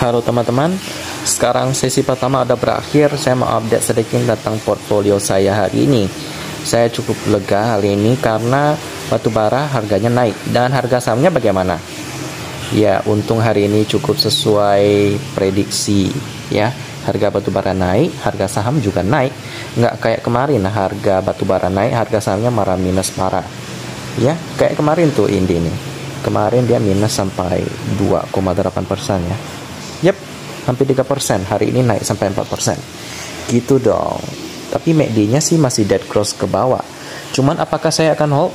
Halo teman-teman, sekarang sesi pertama udah berakhir. Saya mau update sedikit tentang portfolio saya hari ini. Saya cukup lega hari ini karena batubara harganya naik. Dan harga sahamnya bagaimana? Ya, untung hari ini cukup sesuai prediksi ya. Harga batubara naik, harga saham juga naik. Nggak kayak kemarin, harga batubara naik, harga sahamnya malah minus parah. Ya, kayak kemarin tuh Indi nih. Kemarin dia minus sampai 2,8% ya. Yep, hampir 3%. Hari ini naik sampai 4%. Gitu dong. Tapi MACD-nya sih masih dead cross ke bawah. Cuman apakah saya akan hold?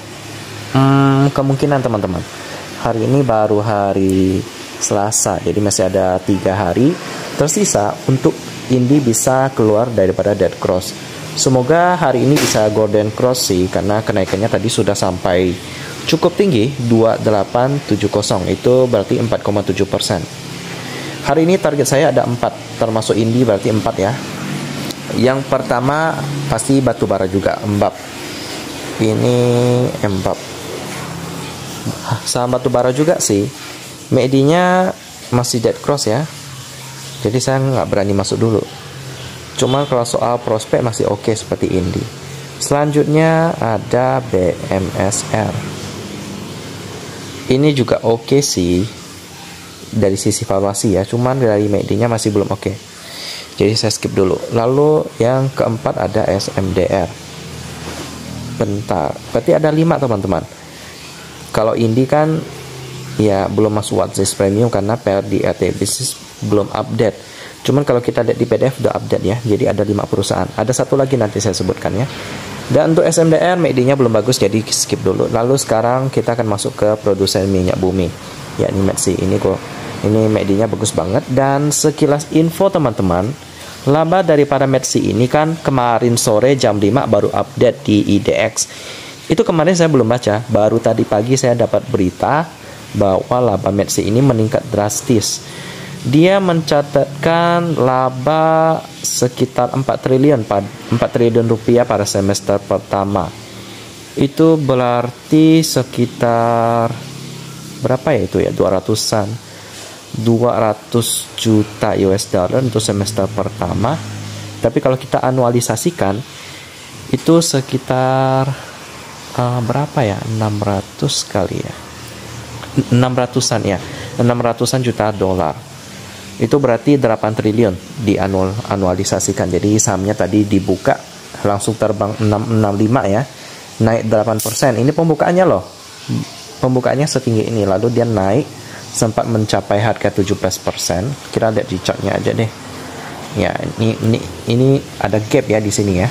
Kemungkinan teman-teman. Hari ini baru hari Selasa, jadi masih ada 3 hari tersisa untuk Indi bisa keluar daripada dead cross. Semoga hari ini bisa golden cross sih, karena kenaikannya tadi sudah sampai cukup tinggi 2870, itu berarti 4,7%. Hari ini target saya ada 4, termasuk Indi berarti 4 ya. Yang pertama pasti batubara juga, embab. Ini embab. Saham batubara juga sih. MACD-nya masih dead cross ya. Jadi saya nggak berani masuk dulu. Cuma kalau soal prospek masih oke seperti Indi. Selanjutnya ada BMSR. Ini juga oke sih dari sisi valuasi ya, cuman dari MACD-nya masih belum oke. Jadi saya skip dulu. Lalu yang keempat ada SMDR. Bentar, berarti ada 5 teman-teman. Kalau Indi kan ya belum masuk watchlist premium karena PR di RT Business belum update. Cuman kalau kita lihat di PDF udah update ya. Jadi ada 5 perusahaan. Ada satu lagi nanti saya sebutkan ya. Dan untuk SMDR MACD-nya belum bagus, jadi skip dulu. Lalu sekarang kita akan masuk ke produsen minyak bumi, yakni Metsi. Ini MACD-nya bagus banget. Dan sekilas info teman-teman, laba daripada Metsi ini kan kemarin sore jam 5 baru update di IDX. Itu kemarin saya belum baca, baru tadi pagi saya dapat berita bahwa laba Metsi ini meningkat drastis. Dia mencatatkan laba sekitar 4 triliun rupiah pada semester pertama. Itu berarti sekitar berapa ya itu ya, 200 juta US dollar untuk semester pertama. Tapi kalau kita anualisasikan itu sekitar berapa ya, 600 kali ya, 600-an ya, 600-an juta dolar. Itu berarti 8 triliun di anualisasikan. Jadi sahamnya tadi dibuka langsung terbang 665 ya, naik 8%. Ini pembukaannya loh, pembukaannya setinggi ini, lalu dia naik sempat mencapai harga 17%. Kita lihat di chartnya aja deh ya. Ini ada gap ya di sini ya,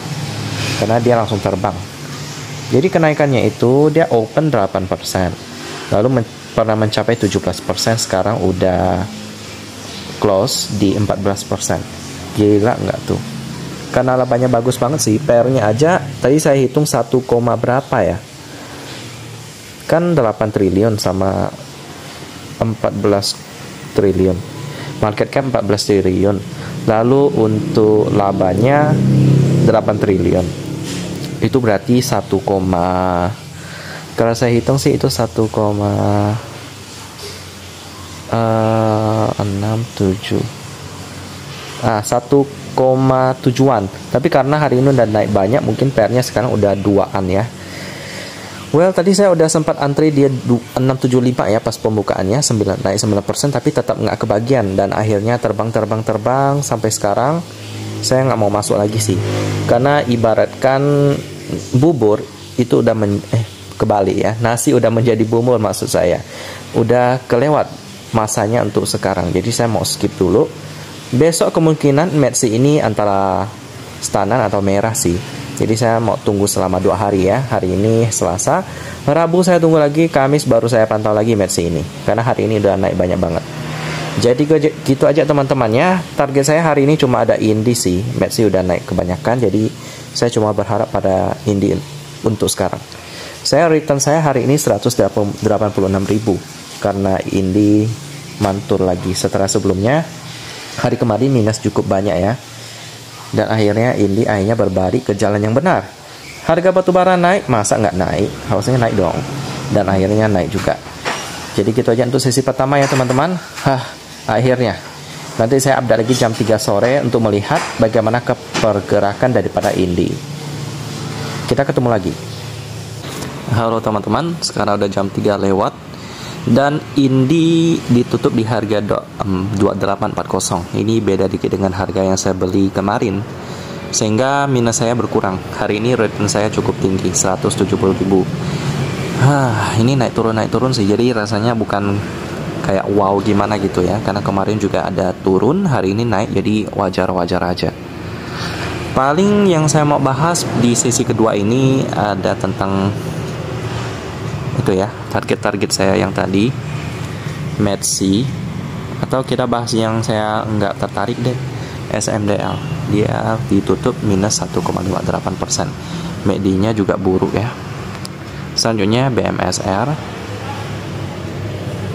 karena dia langsung terbang. Jadi kenaikannya itu dia open 8%, lalu pernah mencapai 17%, sekarang udah close di 14%. Gila nggak tuh? Karena labanya bagus banget sih. PR-nya aja tadi saya hitung 1, berapa ya, kan 8 triliun sama 14 triliun, market cap 14 triliun, lalu untuk labanya 8 triliun. Itu berarti 1, kalau saya hitung sih itu 1,7an. Tapi karena hari ini udah naik banyak, mungkin PR-nya sekarang udah 2an ya. Well, tadi saya udah sempat antri dia 675 ya pas pembukaannya, naik 9%, tapi tetap nggak kebagian. Dan akhirnya terbang sampai sekarang saya nggak mau masuk lagi sih. Karena ibaratkan bubur itu udah kebalik ya, nasi udah menjadi bubur maksud saya. Udah kelewat masanya untuk sekarang. Jadi saya mau skip dulu. Besok kemungkinan Metsi ini antara standar atau merah sih. Jadi saya mau tunggu selama 2 hari ya. Hari ini Selasa, Rabu saya tunggu lagi, Kamis baru saya pantau lagi Metsi ini. Karena hari ini udah naik banyak banget. Jadi gitu aja teman-teman ya. Target saya hari ini cuma ada Indi sih. Metsi udah naik kebanyakan, jadi saya cuma berharap pada Indi untuk sekarang. Return saya hari ini 186.000 karena Indi mantul lagi setelah sebelumnya hari kemarin minus cukup banyak ya. Dan akhirnya Indi berbalik ke jalan yang benar. Harga batubara naik, masa nggak naik? Harusnya naik dong. Dan akhirnya naik juga. Jadi gitu aja untuk sesi pertama ya teman-teman. Akhirnya Nanti saya update lagi jam 3 sore untuk melihat bagaimana pergerakan daripada Indi. Kita ketemu lagi. Halo teman-teman, sekarang udah jam 3 lewat dan Indi ditutup di harga 2840. Ini beda dikit dengan harga yang saya beli kemarin, sehingga minus saya berkurang. Hari ini return saya cukup tinggi, 170.000. Ini naik turun sih, jadi rasanya bukan kayak wow gimana gitu ya, karena kemarin juga ada turun, hari ini naik, jadi wajar-wajar aja. Paling yang saya mau bahas di sesi kedua ini ada tentang itu ya, target-target saya yang tadi MACD, atau kita bahas yang saya nggak tertarik deh, SMDL. Dia ditutup minus 1,58%. MACD-nya juga buruk ya. Selanjutnya BMSR,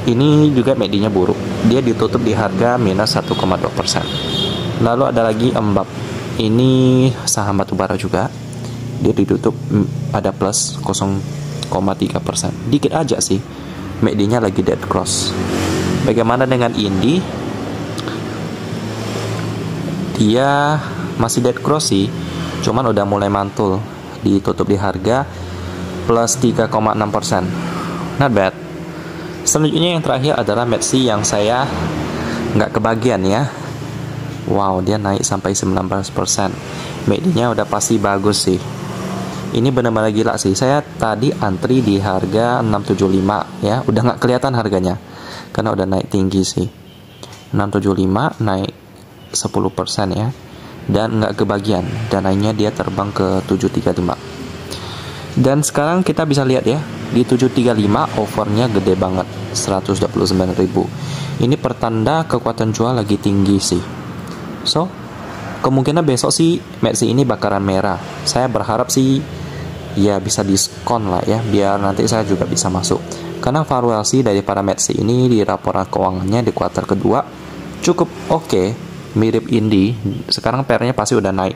ini juga MACD-nya buruk, dia ditutup di harga minus 1,2%. Lalu ada lagi EMBAP, ini saham batubara juga, dia ditutup ada plus 0,3%, dikit aja sih. MACD-nya lagi dead cross. Bagaimana dengan Indi? Dia masih dead cross sih, cuman udah mulai mantul, ditutup di harga plus 3,6%. Not bad. Selanjutnya yang terakhir adalah MACD yang saya nggak kebagian ya. Wow, dia naik sampai 19%. MACD-nya udah pasti bagus sih. Ini benar-benar gila sih. Saya tadi antri di harga 675 ya, udah nggak kelihatan harganya karena udah naik tinggi sih. 675 naik 10% ya, dan nggak kebagian, dan lainnya dia terbang ke 735. Dan sekarang kita bisa lihat ya, di 735 overnya gede banget, 129.000. Ini pertanda kekuatan jual lagi tinggi sih. So, kemungkinan besok sih MACD ini bakaran merah. Saya berharap sih ya bisa diskon lah ya, biar nanti saya juga bisa masuk. Karena valuasi daripada MACD ini di laporan keuangannya di kuartal kedua cukup oke, mirip Indi. Sekarang PR-nya pasti udah naik.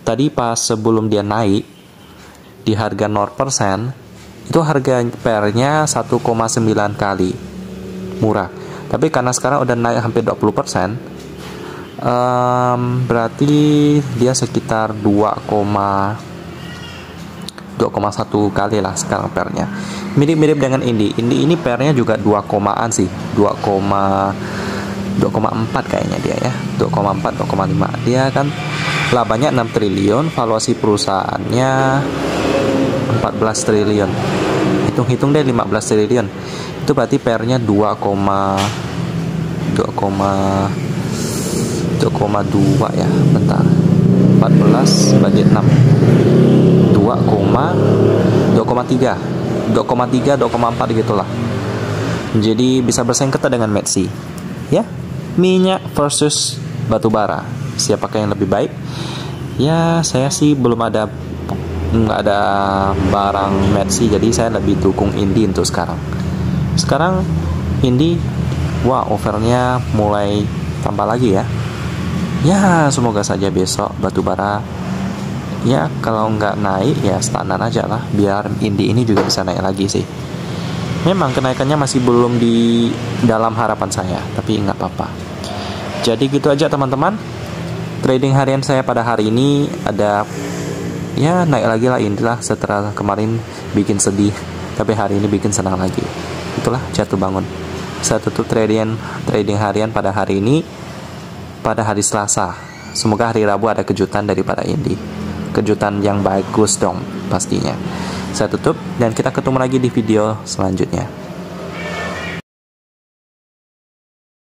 Tadi pas sebelum dia naik di harga 0%, itu harga PR-nya 1,9 kali, murah. Tapi karena sekarang udah naik hampir 20%, berarti dia sekitar 2,1 kali lah sekarang PR-nya. Mirip-mirip dengan Indi. Indi ini PR-nya juga 2,an sih, 2,4 kayaknya dia ya, 2,4 2,5. Dia kan labanya 6 triliun, valuasi perusahaannya 14 triliun. Hitung-hitung deh 15 triliun. Itu berarti PR-nya 2,2 ya. Bentar. 14 bagi 6. 2,3, 2,4 gitulah. Jadi bisa bersaing ketat dengan MACD. Ya, minyak versus batubara, siapakah yang lebih baik? Ya, saya sih nggak ada barang MACD, jadi saya lebih dukung Indi untuk sekarang. Sekarang Indi, wah overnya mulai tambah lagi ya. Ya, semoga saja besok batubara ya, kalau nggak naik ya standar aja lah, biar Indi ini juga bisa naik lagi sih. Memang kenaikannya masih belum di dalam harapan saya, tapi nggak apa-apa. Jadi gitu aja teman-teman, trading harian saya pada hari ini ada ya naik lagi lah Indi lah, setelah kemarin bikin sedih, tapi hari ini bikin senang lagi. Itulah jatuh bangun. Saya tutup trading harian pada hari ini, pada hari Selasa. Semoga hari Rabu ada kejutan daripada Indi, kejutan yang bagus dong pastinya. Saya tutup dan kita ketemu lagi di video selanjutnya.